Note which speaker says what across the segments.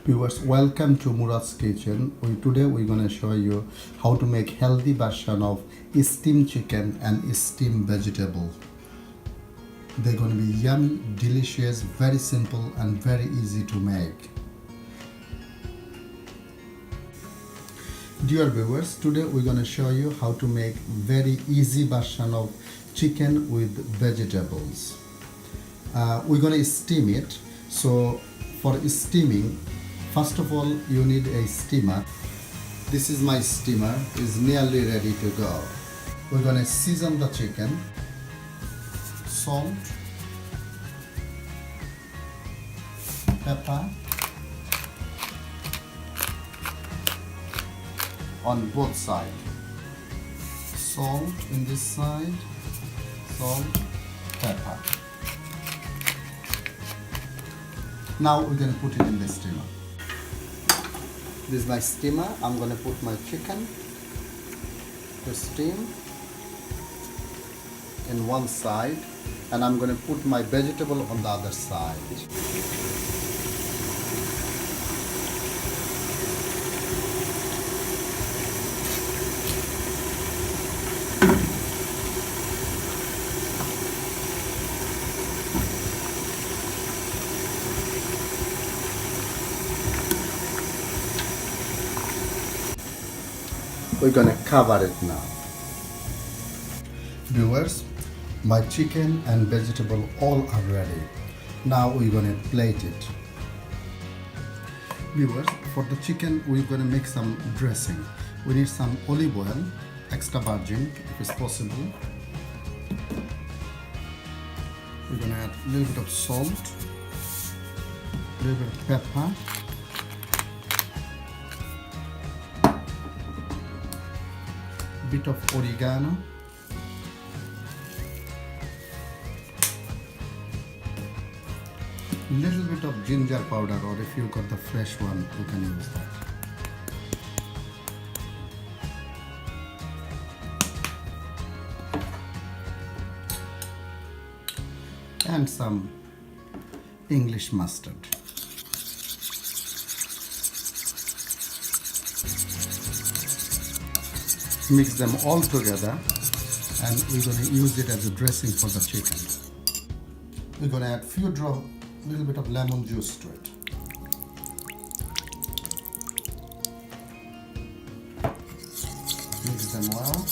Speaker 1: Viewers, welcome to Murad's Kitchen. Today we're going to show you how to make healthy version of steamed chicken and steamed vegetable. They're going to be yummy, delicious, very simple and very easy to make. Dear viewers, today we're going to show you how to make very easy version of chicken with vegetables. We're going to steam it. So for steaming, first of all, you need a steamer. This is my steamer, is nearly ready to go. We're gonna season the chicken, salt, pepper on both sides. Salt in this side, salt, pepper. Now we're gonna put it in the steamer. This is my steamer. I'm going to put my chicken to steam in one side and I'm going to put my vegetable on the other side. We're gonna cover it now. Viewers, my chicken and vegetable all are ready. Now we're gonna plate it. Viewers, for the chicken we're gonna make some dressing. We need some olive oil, extra virgin if it's possible. We're gonna add a little bit of salt, a little bit of pepper, bit of oregano, little bit of ginger powder, or if you got the fresh one you can use that, and some English mustard. Mix them all together and we're going to use it as a dressing for the chicken. We're going to add few drop, little bit of lemon juice to it. Mix them well.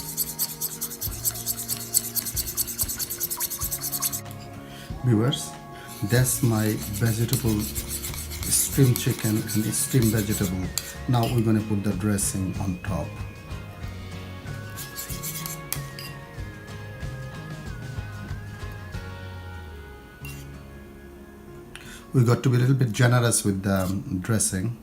Speaker 1: Viewers, that's my vegetable steamed chicken and steamed vegetable. Now we're going to put the dressing on top. We got to be a little bit generous with the dressing.